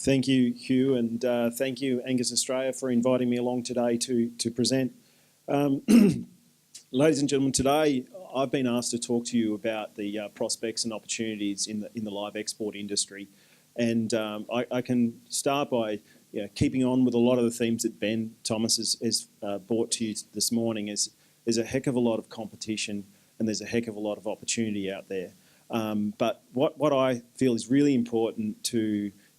Thank you, Hugh, and thank you, Angus Australia, for inviting me along today to present. Ladies and gentlemen, today I've been asked to talk to you about the prospects and opportunities in the live export industry, and I can start by keeping on with a lot of the themes that Ben Thomas has brought to you this morning. There's a heck of a lot of competition and there's a heck of a lot of opportunity out there. But what I feel is really important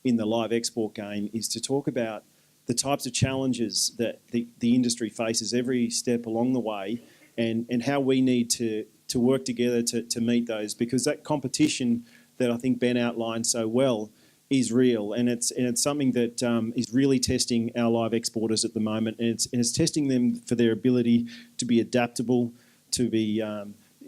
in the live export game is to talk about the types of challenges that the industry faces every step along the way, and how we need to work together to meet those, because that competition that I think Ben outlined so well is real, and it's something that is really testing our live exporters at the moment, and it's testing them for their ability to be adaptable, to be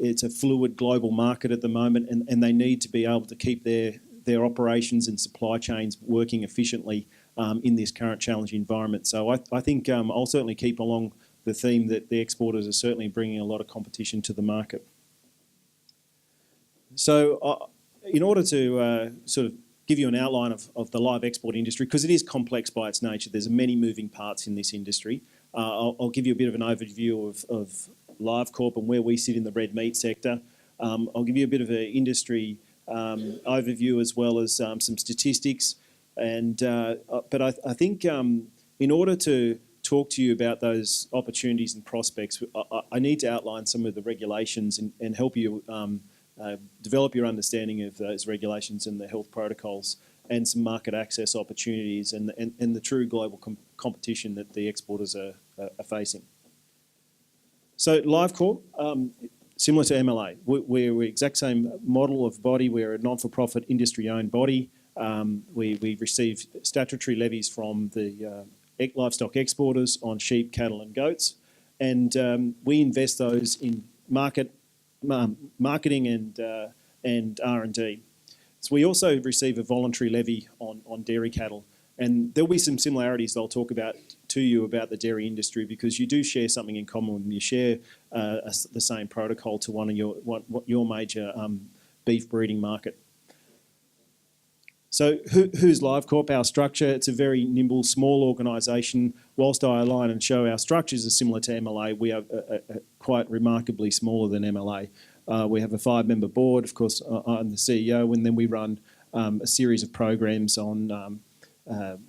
it's a fluid global market at the moment, and they need to be able to keep their operations and supply chains working efficiently in this current challenging environment. So I think I'll certainly keep along the theme that the exporters are certainly bringing a lot of competition to the market. So in order to sort of give you an outline of the live export industry, because it is complex by its nature, there's many moving parts in this industry. I'll give you a bit of an overview of LiveCorp and where we sit in the red meat sector. I'll give you a bit of an industry overview as well as some statistics. But I think in order to talk to you about those opportunities and prospects, I need to outline some of the regulations and help you develop your understanding of those regulations and the health protocols and some market access opportunities and the true global competition that the exporters are facing. So LiveCorp, similar to MLA, we're the exact same model of body. We're a non-for-profit industry-owned body. We receive statutory levies from the livestock exporters on sheep, cattle and goats, and we invest those in marketing and R&D. So we also receive a voluntary levy on dairy cattle, and there'll be some similarities I'll talk about to you about the dairy industry, because you do share something in common when you share the same protocol to one of your major beef breeding market. So who's LiveCorp? Our structure, it's a very nimble, small organisation. Whilst I align and show our structures are similar to MLA, we are quite remarkably smaller than MLA. We have a 5-member board, of course. I'm the CEO, and then we run a series of programs on.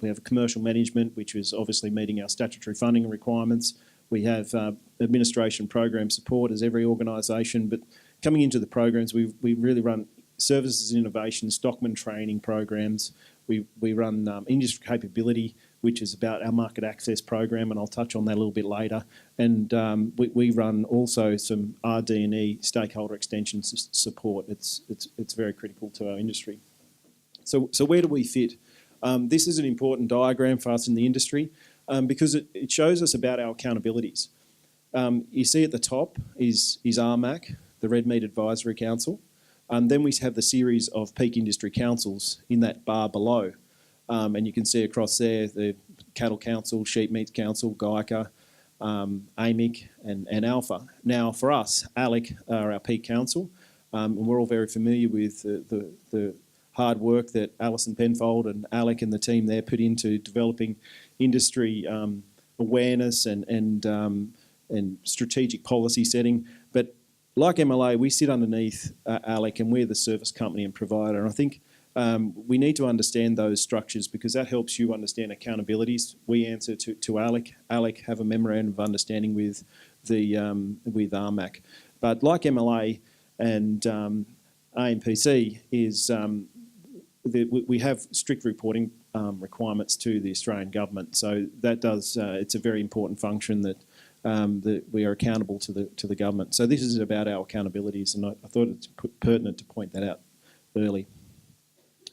We have commercial management, which is obviously meeting our statutory funding requirements. We have administration program support, as every organisation, but coming into the programs, we really run services and innovation, stockman training programs. We run industry capability, which is about our market access program, and I'll touch on that a little bit later. And we run also some RD&E stakeholder extension support. It's very critical to our industry. So where do we fit? This is an important diagram for us in the industry because it shows us about our accountabilities. You see at the top is RMAC, the Red Meat Advisory Council. Then we have the series of peak industry councils in that bar below. And you can see across there the Cattle Council, Sheep Meat Council, GEICA, AMIC and Alpha. Now for us, ALEC are our peak council, and we're all very familiar with the hard work that Alison Penfold and ALEC and the team there put into developing industry awareness and strategic policy setting. But like MLA, we sit underneath ALEC, and we're the service company and provider. And I think we need to understand those structures, because that helps you understand accountabilities. We answer to ALEC. ALEC have a memorandum of understanding with RMAC. But like MLA and AMPC is we have strict reporting requirements to the Australian government. So that does it's a very important function that we are accountable to the government. So this is about our accountabilities, and I thought it's pertinent to point that out early.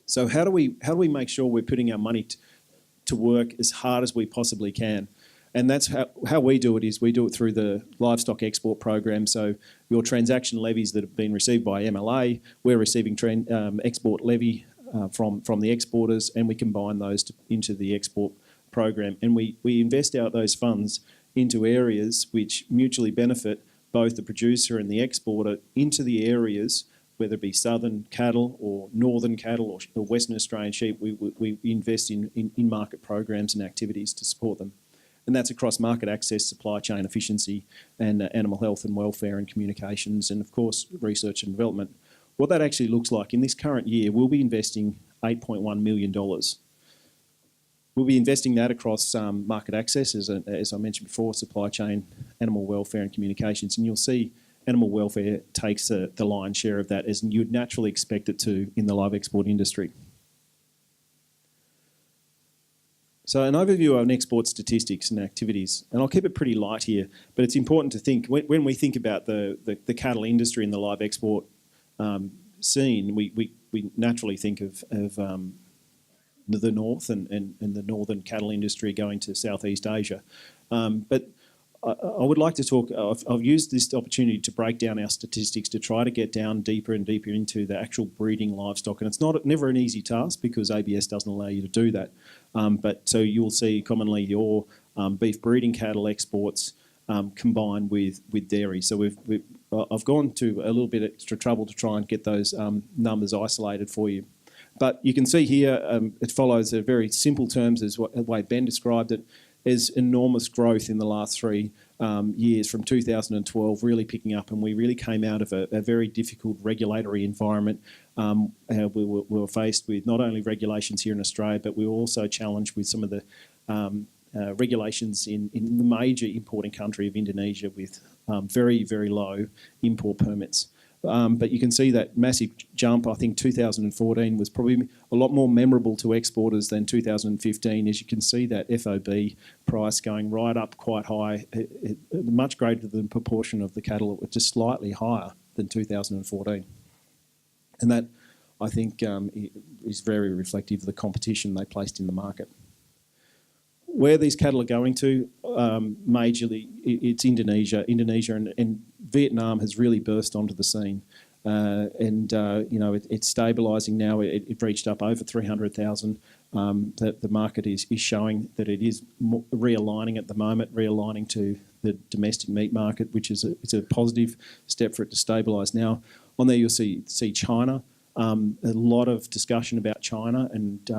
So how do we make sure we're putting our money to work as hard as we possibly can? And that's how we do it. Is we do it through the livestock export program. So your transaction levies that have been received by MLA, we're receiving export levy from the exporters, and we combine those into the export program, and we invest out those funds into areas which mutually benefit both the producer and the exporter, into the areas whether it be southern cattle or northern cattle or Western Australian sheep, we invest in market programs and activities to support them. And that's across market access, supply chain efficiency, and animal health and welfare and communications, and of course, research and development. What that actually looks like in this current year, we'll be investing $8.1 million. We'll be investing that across market access, as I mentioned before, supply chain, animal welfare and communications. And you'll see animal welfare takes the lion's share of that, as you'd naturally expect it to in the live export industry. So an overview of export statistics and activities, and I'll keep it pretty light here, but it's important to think, when we think about the cattle industry in the live export scene, we naturally think of the north and the northern cattle industry going to Southeast Asia. But I would like to talk, I've used this opportunity to break down our statistics to try to get down deeper and deeper into the actual breeding livestock. And it's never an easy task because ABS doesn't allow you to do that. But so you'll see commonly your beef breeding cattle exports combined with dairy. So I've gone to a little bit extra trouble to try and get those numbers isolated for you. But you can see here, it follows a very simple terms as the way Ben described it. There's enormous growth in the last 3 years from 2012 really picking up, and we really came out of a very difficult regulatory environment. We were faced with not only regulations here in Australia, but we were also challenged with some of the regulations in the major importing country of Indonesia with very, very low import permits. But you can see that massive jump. I think 2014 was probably a lot more memorable to exporters than 2015, as you can see that FOB price going right up quite high, much greater than proportion of the cattle, just slightly higher than 2014. And that, I think, is very reflective of the competition they placed in the market. Where these cattle are going to, majorly, it's Indonesia. And Vietnam has really burst onto the scene. It's stabilising now. It reached up over 300,000. The market is showing that it is realigning at the moment, realigning to the domestic meat market, which is a positive step for it to stabilise. Now, on there you'll see China. A lot of discussion about China, and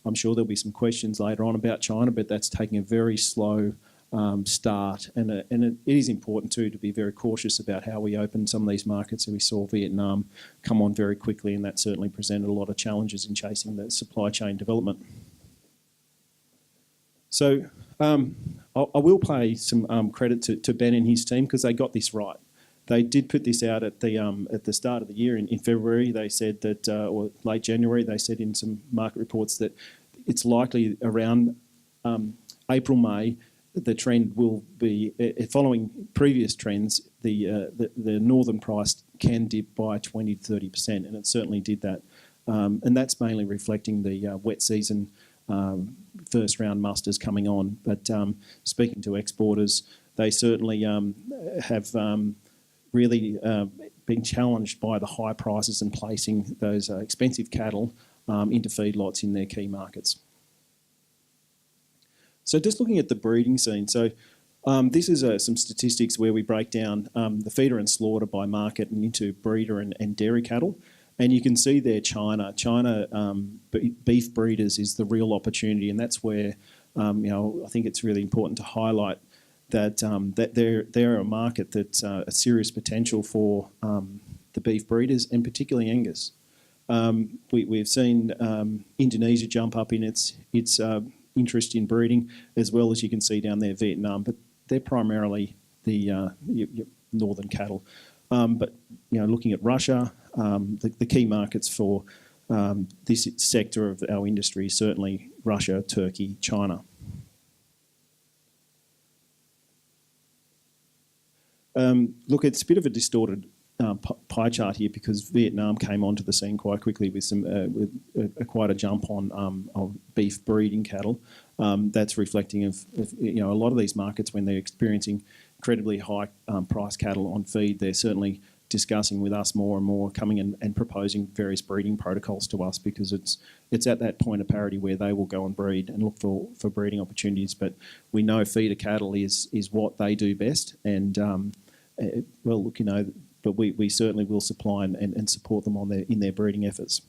I'm sure there'll be some questions later on about China, but that's taking a very slow start. And it is important too to be very cautious about how we open some of these markets. And we saw Vietnam come on very quickly, and that certainly presented a lot of challenges in chasing the supply chain development. So I will pay some credit to Ben and his team because they got this right. They did put this out at the start of the year in February. They said that, or late January, they said in some market reports that it's likely around April, May, the trend will be, following previous trends, the northern price can dip by 20 to 30%, and it certainly did that. And that's mainly reflecting the wet season first round musters coming on. But speaking to exporters, they certainly have really been challenged by the high prices and placing those expensive cattle into feedlots in their key markets. So just looking at the breeding scene, so this is some statistics where we break down the feeder and slaughter by market and into breeder and dairy cattle. And you can see there China beef breeders is the real opportunity, and that's where I think it's really important to highlight that they're a market that's a serious potential for the beef breeders, and particularly Angus. We've seen Indonesia jump up in its interest in breeding, as well as you can see down there Vietnam, but they're primarily the northern cattle. But looking at Russia, the key markets for this sector of our industry, certainly Russia, Turkey, China. Look, it's a bit of a distorted pie chart here because Vietnam came onto the scene quite quickly with quite a jump on beef breeding cattle. That's reflecting of a lot of these markets, when they're experiencing incredibly high price cattle on feed, they're certainly discussing with us more and more, coming in and proposing various breeding protocols to us, because it's at that point of parity where they will go and breed and look for breeding opportunities. But we know feeder cattle is what they do best, and well, look, but we certainly will supply and support them in their breeding efforts.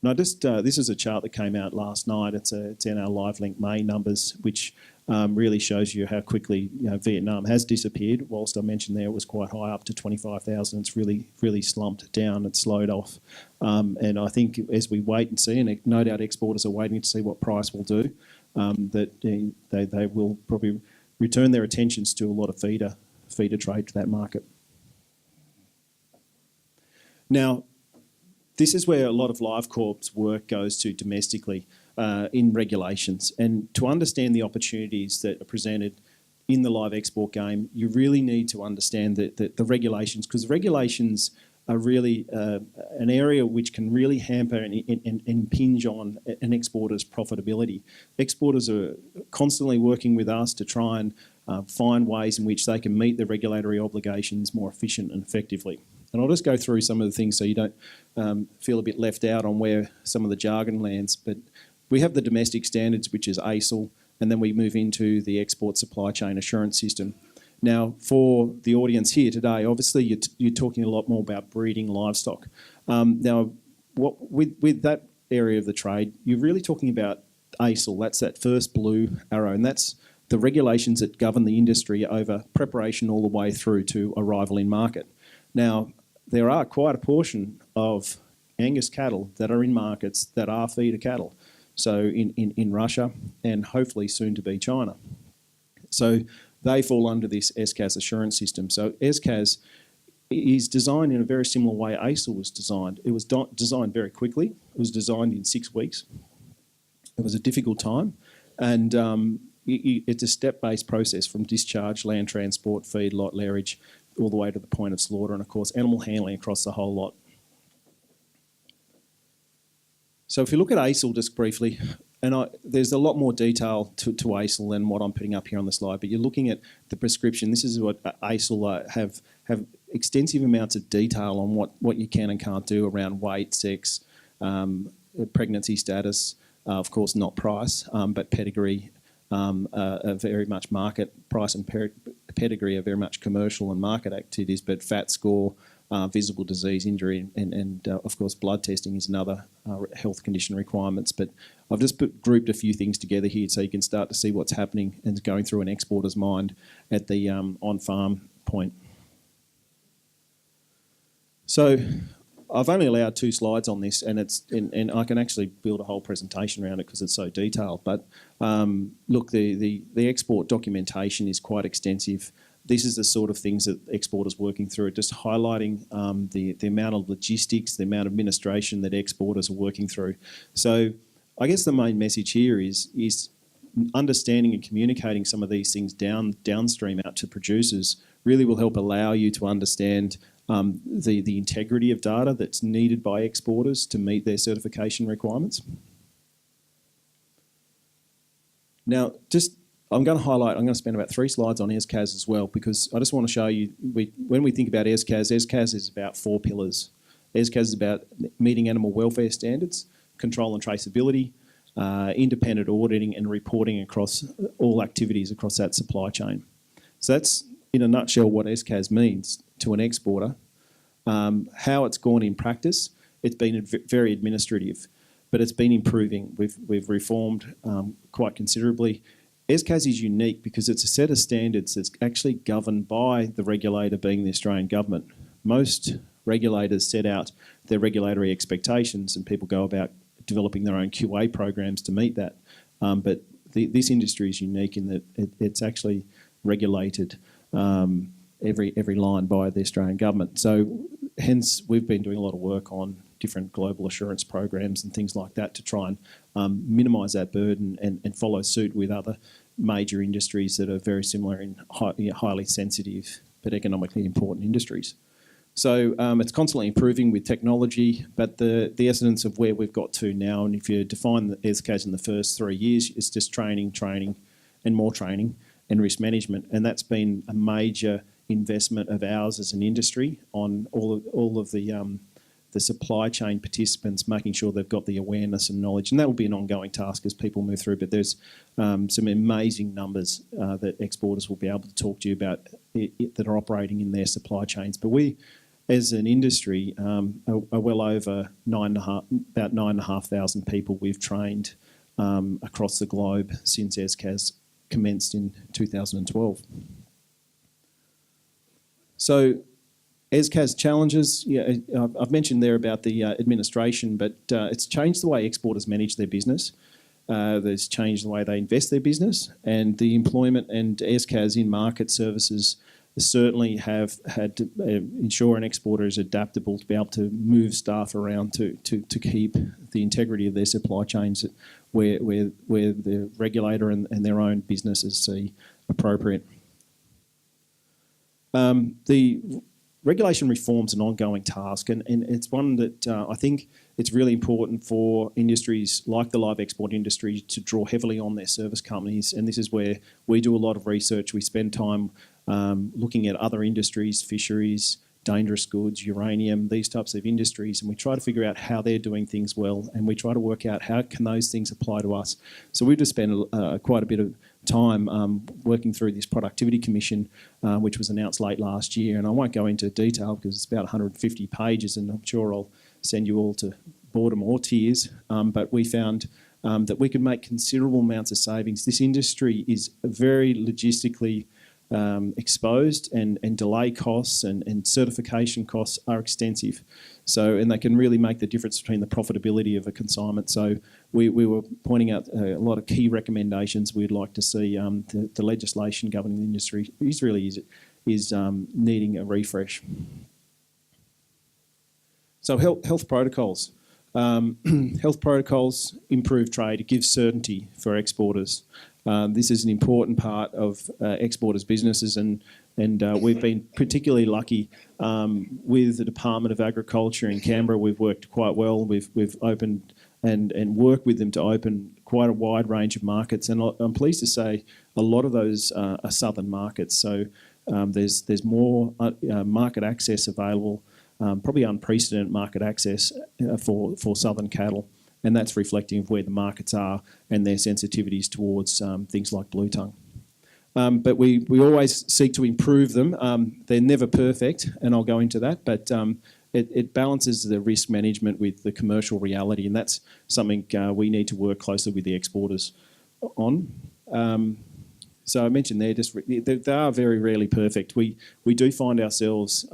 Now, this is a chart that came out last night. It's in our LiveLink May numbers, which really shows you how quickly Vietnam has disappeared. Whilst I mentioned there it was quite high, up to 25,000, it's really slumped down. It's slowed off. And I think as we wait and see, and no doubt exporters are waiting to see what price will do, that they will probably return their attentions to a lot of feeder trade to that market. Now, this is where a lot of LiveCorp's work goes to domestically in regulations. And to understand the opportunities that are presented in the live export game, you really need to understand the regulations, because regulations are really an area which can really hamper and impinge on an exporter's profitability. Exporters are constantly working with us to try and find ways in which they can meet the regulatory obligations more efficient and effectively. And I'll just go through some of the things so you don't feel a bit left out on where some of the jargon lands. But we have the domestic standards, which is ASIL, and then we move into the Export Supply Chain Assurance System. Now, for the audience here today, obviously you're talking a lot more about breeding livestock. Now, with that area of the trade, you're really talking about ASIL. That's that first blue arrow, and that's the regulations that govern the industry over preparation all the way through to arrival in market. Now, there are quite a portion of Angus cattle that are in markets that are feeder cattle, so in Russia and hopefully soon to be China. So they fall under this SCAS assurance system. So SCAS is designed in a very similar way ASIL was designed. It was designed very quickly. It was designed in 6 weeks. It was a difficult time, and it's a step-based process from discharge, land transport, feed lot, lairage, all the way to the point of slaughter, and of course animal handling across the whole lot. So if you look at ASIL just briefly, and there's a lot more detail to ASIL than what I'm putting up here on the slide, but you're looking at the prescription. This is what ASIL have extensive amounts of detail on what you can and can't do around weight, sex, pregnancy status, of course not price, but pedigree, are very much market, price and pedigree are very much commercial and market activities, but fat score, visible disease, injury, and of course blood testing is another health condition requirements. But I've just grouped a few things together here so you can start to see what's happening and going through an exporter's mind at the on-farm point. So I've only allowed 2 slides on this, and I can actually build a whole presentation around it because it's so detailed. But look, the export documentation is quite extensive. This is the sort of things that exporters are working through, just highlighting the amount of logistics, the amount of administration that exporters are working through. So I guess the main message here is understanding and communicating some of these things downstream out to producers really will help allow you to understand the integrity of data that's needed by exporters to meet their certification requirements. Now, I'm going to spend about 3 slides on SCAS as well, because I just want to show you, when we think about SCAS is about 4 pillars. SCAS is about meeting animal welfare standards, control and traceability, independent auditing and reporting across all activities across that supply chain. So that's, in a nutshell, what SCAS means to an exporter. How it's gone in practice, it's been very administrative, but it's been improving. We've reformed quite considerably. SCAS is unique because it's a set of standards that's actually governed by the regulator, being the Australian government. Most regulators set out their regulatory expectations and people go about developing their own QA programs to meet that. But this industry is unique in that it's actually regulated every line by the Australian government. So hence we've been doing a lot of work on different global assurance programs and things like that to try and minimise that burden and follow suit with other major industries that are very similar in highly sensitive but economically important industries. So it's constantly improving with technology, but the essence of where we've got to now, and if you define the SCAS in the first 3 years, it's just training, and more training, and risk management, and that's been a major investment of ours as an industry on all of the supply chain participants, making sure they've got the awareness and knowledge, and that will be an ongoing task as people move through. But there's some amazing numbers that exporters will be able to talk to you about that are operating in their supply chains. But we, as an industry, are well over about 9,500 people we've trained across the globe since ESCAS commenced in 2012. So ESCAS challenges, I've mentioned there about the administration, but it's changed the way exporters manage their business. There's changed the way they invest their business, and the employment and ESCAS in-market services certainly have had to ensure an exporter is adaptable to be able to move staff around to keep the integrity of their supply chains where the regulator and their own businesses see appropriate. The regulation reform's an ongoing task, and it's one that I think it's really important for industries like the live export industry to draw heavily on their service companies, and this is where we do a lot of research. We spend time looking at other industries, fisheries, dangerous goods, uranium, these types of industries, and we try to figure out how they're doing things well, and we try to work out how can those things apply to us. So we've just spent quite a bit of time working through this Productivity Commission, which was announced late last year, and I won't go into detail because it's about 150 pages, and I'm sure I'll send you all to boredom or tears, but we found that we could make considerable amounts of savings. This industry is very logistically exposed, and delay costs and certification costs are extensive. So, and they can really make the difference between the profitability of a consignment. So we were pointing out a lot of key recommendations we'd like to see. The legislation governing the industry is needing a refresh. So health protocols. Health protocols improve trade. It gives certainty for exporters. This is an important part of exporters' businesses, and we've been particularly lucky with the Department of Agriculture in Canberra. We've worked quite well. We've opened and worked with them to open quite a wide range of markets, and I'm pleased to say a lot of those are southern markets. So there's more market access available, probably unprecedented market access for southern cattle. And that's reflecting of where the markets are and their sensitivities towards things like blue tongue. But we always seek to improve them. They're never perfect, and I'll go into that, but it balances the risk management with the commercial reality, and that's something we need to work closely with the exporters on. So I mentioned they are very rarely perfect. We do find ourselves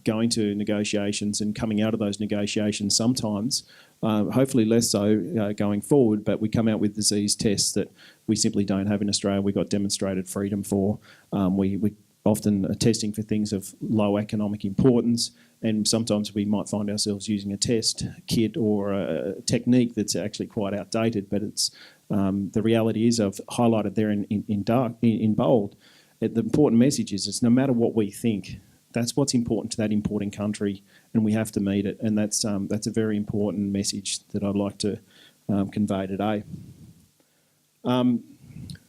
going to negotiations and coming out of those negotiations sometimes, hopefully less so going forward, but we come out with disease tests that we simply don't have in Australia. We got demonstrated freedom for. We often are testing for things of low economic importance, and sometimes we might find ourselves using a test kit or a technique that's actually quite outdated, but it's the reality is, I've highlighted there in bold, the important message is it's no matter what we think, that's what's important to that importing country, and we have to meet it, and that's a very important message that I'd like to convey today.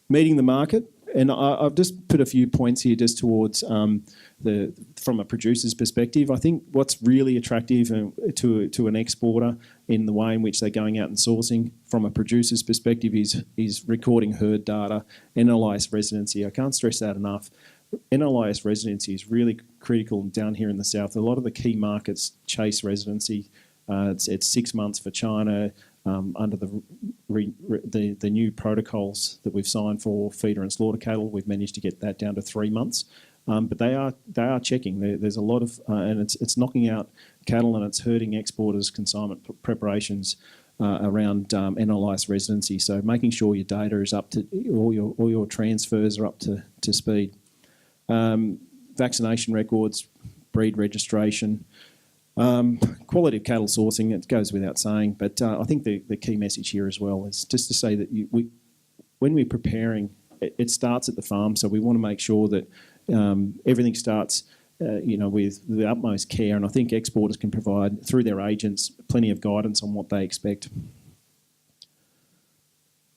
Meeting the market, and I've just put a few points here just towards from a producer's perspective. I think what's really attractive to an exporter in the way in which they're going out and sourcing from a producer's perspective is recording herd data, NLIS residency. I can't stress that enough. NLIS residency is really critical down here in the south. A lot of the key markets chase residency. It's 6 months for China. Under the new protocols that we've signed for feeder and slaughter cattle, we've managed to get that down to 3 months. But they are checking. There's a lot of and it's knocking out cattle, and it's hurting exporters' consignment preparations around NLIS residency. So making sure your data is up to all your transfers are up to speed. Vaccination records, breed registration. Quality of cattle sourcing, it goes without saying, but I think the key message here as well is just to say that when we're preparing, it starts at the farm, so we want to make sure that everything starts with the utmost care, and I think exporters can provide, through their agents, plenty of guidance on what they expect.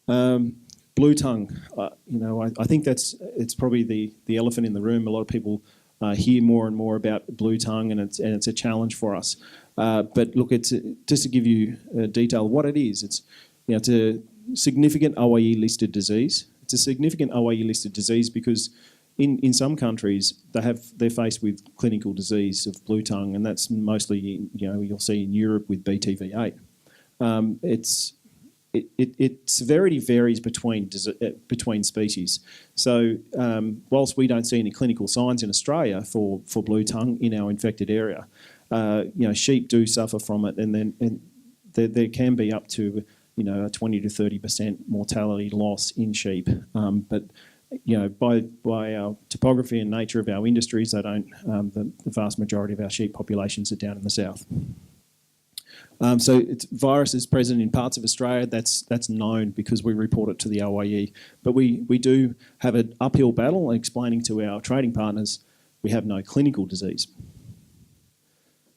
Blue tongue, I think it's probably the elephant in the room. A lot of people hear more and more about blue tongue, and it's a challenge for us. But look, it's just to give you detail of what it is. It's a significant OIE listed disease. It's a significant OIE listed disease because in some countries, they're faced with clinical disease of blue tongue, and that's mostly, you'll see in Europe with BTV8. Its severity varies between species. So whilst we don't see any clinical signs in Australia for blue tongue in our infected area, sheep do suffer from it, and there can be up to a 20 to 30% mortality loss in sheep. But by our topography and nature of our industries, they don't. The vast majority of our sheep populations are down in the south. So virus is present in parts of Australia. That's known because we report it to the OIE. But we do have an uphill battle explaining to our trading partners we have no clinical disease.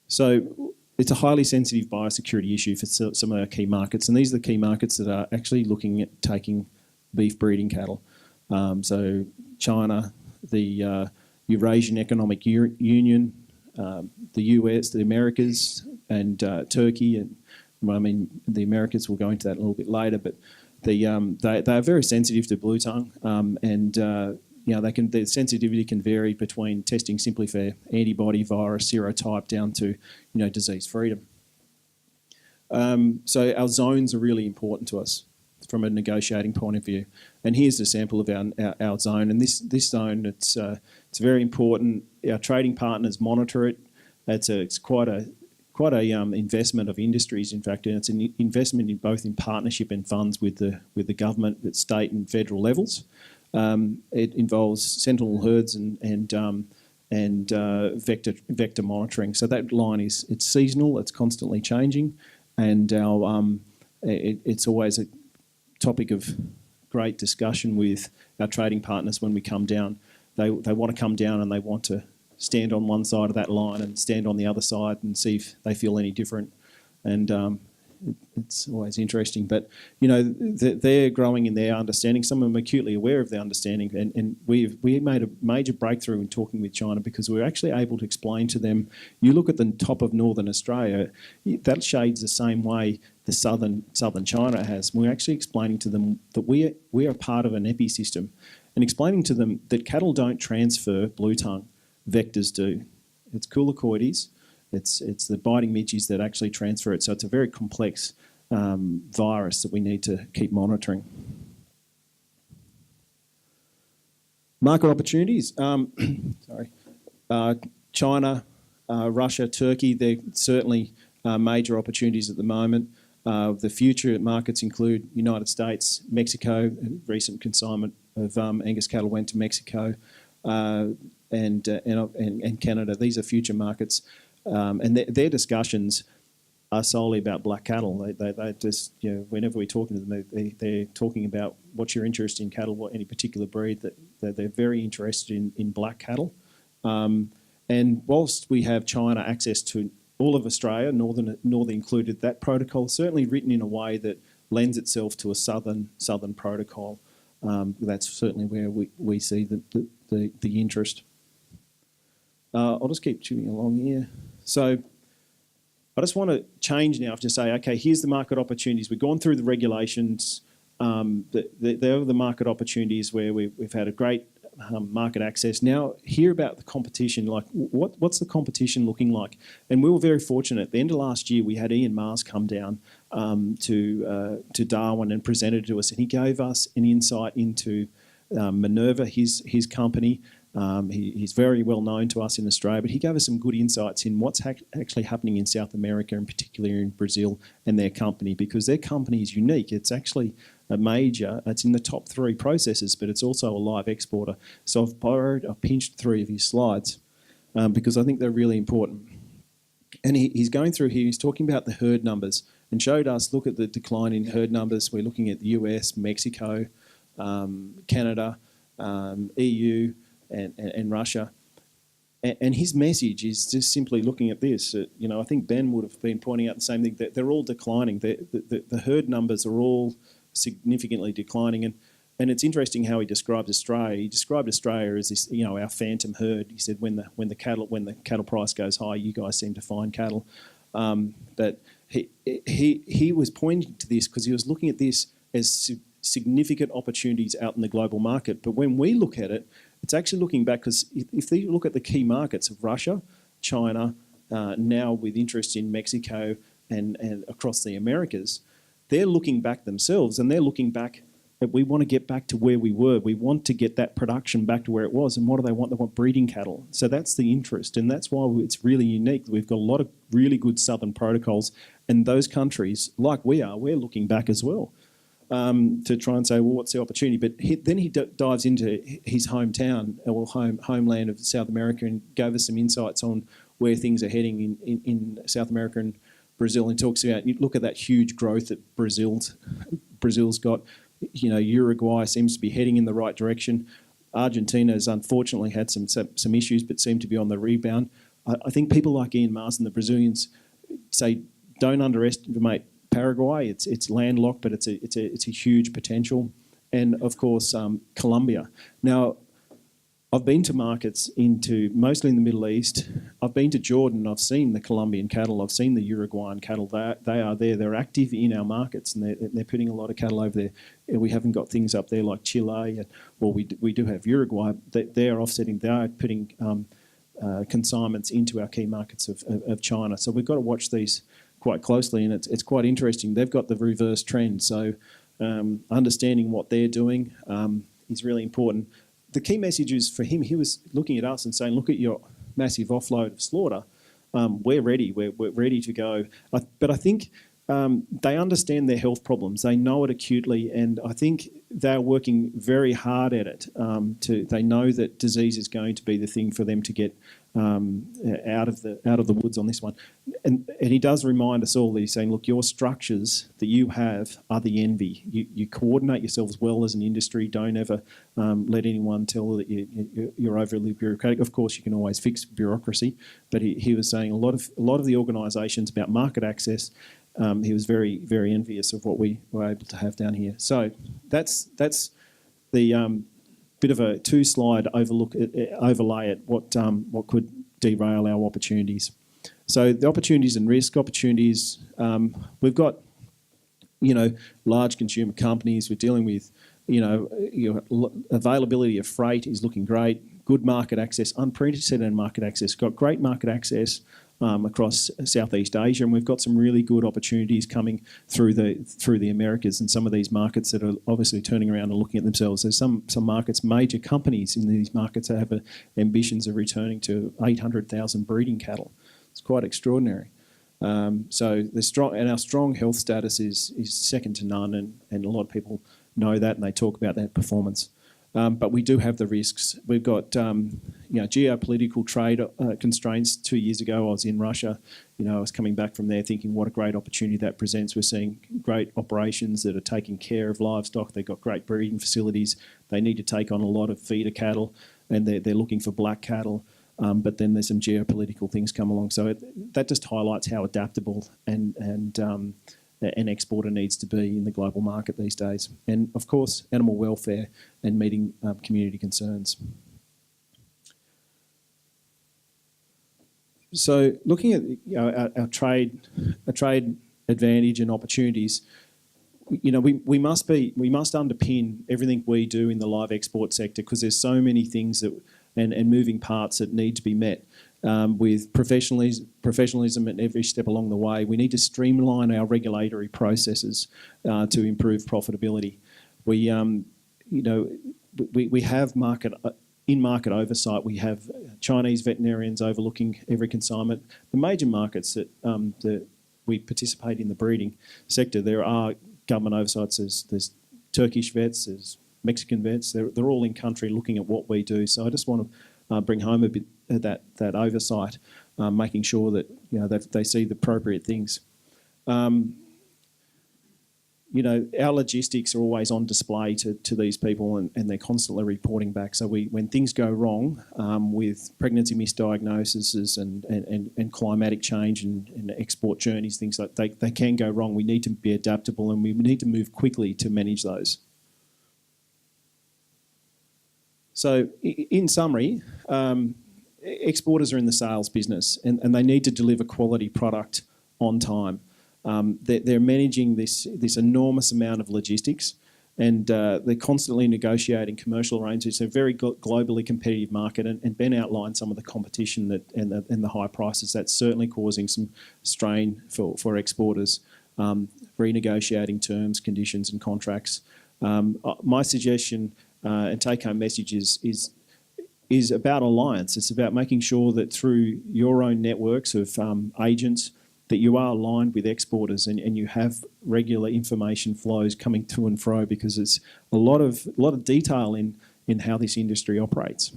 So it's a highly sensitive biosecurity issue for some of our key markets, and these are the key markets that are actually looking at taking beef breeding cattle. So China, the Eurasian Economic Union, the US, the Americas, and Turkey, and the Americas, we'll go into that a little bit later, but they are very sensitive to blue tongue, and the sensitivity can vary between testing simply for antibody, virus, serotype, down to disease freedom. So our zones are really important to us from a negotiating point of view, and here's a sample of our zone. And this zone, it's very important. Our trading partners monitor it. It's quite a investment of industries, in fact, and it's an investment in both in partnership and funds with the government at state and federal levels. It involves sentinel herds and vector monitoring. So that line it's seasonal, it's constantly changing, and it's always a topic of great discussion with our trading partners when we come down. They want to come down and they want to stand on one side of that line and stand on the other side and see if they feel any different. And it's always interesting. But, they're growing in their understanding. Some of them are acutely aware of their understanding. And we made a major breakthrough in talking with China because we were actually able to explain to them, you look at the top of northern Australia, that shades the same way the southern China has. We're actually explaining to them that we are part of an ecosystem, and explaining to them that cattle don't transfer blue tongue, vectors do. It's coolocoides, it's the biting midges that actually transfer it. So it's a very complex virus that we need to keep monitoring. Market opportunities. China, Russia, Turkey, they're certainly major opportunities at the moment. The future markets include United States, Mexico. A recent consignment of Angus cattle went to Mexico, and Canada. These are future markets, and their discussions are solely about black cattle. They just, whenever we're talking to them, they're talking about what's your interest in cattle, what any particular breed, that they're very interested in black cattle. And whilst we have China access to all of Australia, northern included, that protocol is certainly written in a way that lends itself to a southern protocol. That's certainly where we see the interest. I'll just keep chewing along here. So I just want to change now to say, okay, here's the market opportunities. We've gone through the regulations. There are the market opportunities where we've had a great market access. Now hear about the competition. Like what's the competition looking like? And we were very fortunate. At the end of last year, we had Ian Mars come down to Darwin and presented to us, and he gave us an insight into Minerva, his company. He's very well known to us in Australia, but he gave us some good insights in what's actually happening in South America, and particularly in Brazil, and their company, because their company is unique. It's actually it's in the top 3 processors, but it's also a live exporter. So I've pinched 3 of his slides because I think they're really important. And he's going through here, he's talking about the herd numbers and showed us, look at the decline in herd numbers. We're looking at the US, Mexico, Canada, EU, and Russia. And his message is just simply looking at this. I think Ben would have been pointing out the same thing, that they're all declining. The herd numbers are all significantly declining. And it's interesting how he describes Australia. He described Australia as this, our phantom herd. He said when the cattle price goes high, you guys seem to find cattle. But he was pointing to this because he was looking at this as significant opportunities out in the global market. But when we look at it, It's actually looking back, because if you look at the key markets of Russia, China, now with interest in Mexico and across the Americas, they're looking back themselves, and they're looking back at, we want to get back to where we were. We want to get that production back to where it was. And what do they want? They want breeding cattle. So that's the interest, and that's why it's really unique. We've got a lot of really good southern protocols, and those countries, like we are, we're looking back as well. To try and say, well, what's the opportunity? But then he dives into his hometown, or homeland of South America, and gave us some insights on where things are heading in South America and Brazil. And talks about, you look at that huge growth that Brazil's got. You know, Uruguay seems to be heading in the right direction. Argentina has unfortunately had some issues, but seem to be on the rebound. I think people like Ian Marsden, the Brazilians, say don't underestimate Paraguay. It's landlocked, but it's a huge potential, and of course Colombia. Now, I've been to markets mostly in the Middle East. I've been to Jordan. I've seen the Colombian cattle. I've seen the Uruguayan cattle. They are there. They're active in our markets, and they're putting a lot of cattle over there. We haven't got things up there like Chile, or we do have Uruguay. They're offsetting. They are putting consignments into our key markets of China. So we've got to watch these quite closely, and it's quite interesting. They've got the reverse trend, so understanding what they're doing is really important. The key message is for him, he was looking at us and saying, look at your massive offload of slaughter. We're ready. We're ready to go. But I think they understand their health problems. They know it acutely, and I think they're working very hard at it. They know that disease is going to be the thing for them to get out of the woods on this one. And he does remind us all that he's saying, look, your structures that you have are the envy. You coordinate yourselves well as an industry. Don't ever let anyone tell that you're overly bureaucratic. Of course, you can always fix bureaucracy, but he was saying a lot of the organisations about market access. He was very, very envious of what we were able to have down here. So that's the bit of a two-slide overlay at what could derail our opportunities. So the opportunities and risk. Opportunities, we've got, large consumer companies. We're dealing with, availability of freight is looking great. Good market access, unprecedented market access. Got great market access across Southeast Asia, and we've got some really good opportunities coming through the Americas, and some of these markets that are obviously turning around and looking at themselves. There's some markets, major companies in these markets that have ambitions of returning to 800,000 breeding cattle. It's quite extraordinary. So our strong health status is second to none, and a lot of people know that, and they talk about that performance. But we do have the risks. We've got geopolitical trade constraints. 2 years ago, I was in Russia. I was coming back from there thinking what a great opportunity that presents. We're seeing great operations that are taking care of livestock. They've got great breeding facilities. They need to take on a lot of feeder cattle, and they're looking for black cattle. But then there's some geopolitical things come along. So that just highlights how adaptable and an exporter needs to be in the global market these days. And of course, animal welfare and meeting community concerns. So looking at our trade advantage and opportunities, we must underpin everything we do in the live export sector, because there's so many things and moving parts that need to be met. With professionalism at every step along the way. We need to streamline our regulatory processes to improve profitability. We have in-market oversight. We have Chinese veterinarians overlooking every consignment. The major markets that we participate in the breeding sector, there are government oversights. There's Turkish vets, there's Mexican vets. They're all in country looking at what we do. So I just want to bring home a bit that oversight, making sure that they see the appropriate things. Our logistics are always on display to these people, and they're constantly reporting back. So when things go wrong with pregnancy misdiagnoses and climatic change and export journeys, things like they can go wrong. We need to be adaptable, and we need to move quickly to manage those. So in summary, exporters are in the sales business, and they need to deliver quality product on time. They're managing this enormous amount of logistics. and they're constantly negotiating commercial arrangements. It's a very globally competitive market, and Ben outlined some of the competition and the high prices. That's certainly causing some strain for exporters, renegotiating terms, conditions and contracts. My suggestion and take-home message is about alliance. It's about making sure that through your own networks of agents that you are aligned with exporters and you have regular information flows coming to and fro, because it's a lot of detail in how this industry operates.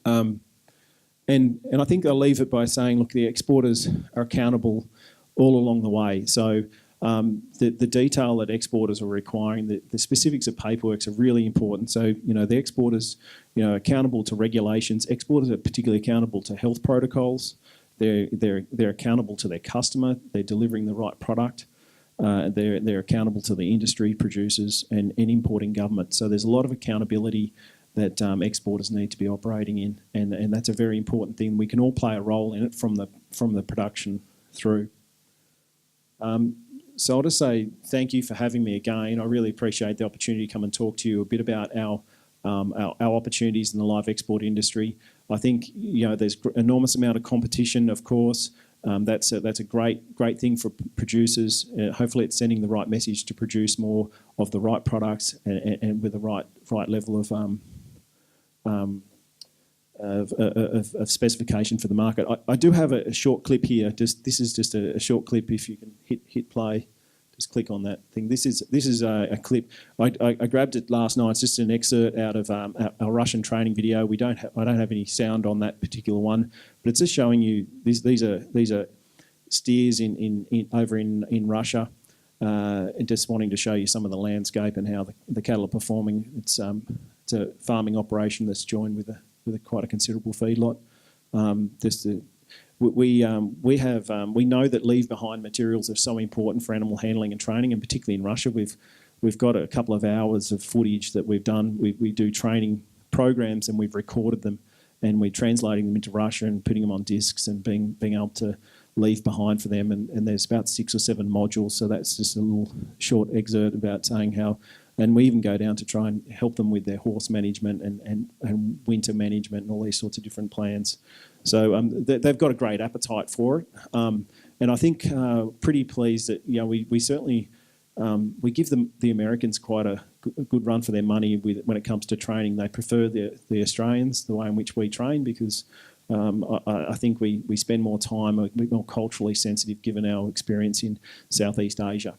And I think I'll leave it by saying, look, the exporters are accountable all along the way. So the detail that exporters are requiring, the specifics of paperwork are really important. So, the exporters, accountable to regulations. Exporters are particularly accountable to health protocols. They're accountable to their customer. They're delivering the right product. They're accountable to the industry, producers, and importing government. So there's a lot of accountability that exporters need to be operating in, and that's a very important thing. We can all play a role in it from the production through. So I'll just say thank you for having me again. I really appreciate the opportunity to come and talk to you a bit about our opportunities in the live export industry. I think there's enormous amount of competition, of course. That's a great thing for producers. Hopefully, it's sending the right message to produce more of the right products and with the right level of specification for the market. I do have a short clip here. This is just a short clip. If you can hit play. Just click on that thing. This is a clip. I grabbed it last night. It's just an excerpt out of our Russian training video. I don't have any sound on that particular one, but it's just showing you these are steers over in Russia, and just wanting to show you some of the landscape and how the cattle are performing. It's a farming operation that's joined with quite a considerable feedlot. We know that leave behind materials are so important for animal handling and training, and particularly in Russia, we've got a couple of hours of footage that we've done. We do training programs and we've recorded them, and we're translating them into Russia and putting them on discs and being able to leave behind for them. And there's about 6 or 7 modules, so that's just a little short excerpt about saying how. And we even go down to try and help them with their horse management and winter management and all these sorts of different plans. So they've got a great appetite for it. And I think pretty pleased that we certainly we give the Americans quite a good run for their money when it comes to training. They prefer the Australians, the way in which we train, because I think we spend more time, a bit more culturally sensitive given our experience in Southeast Asia.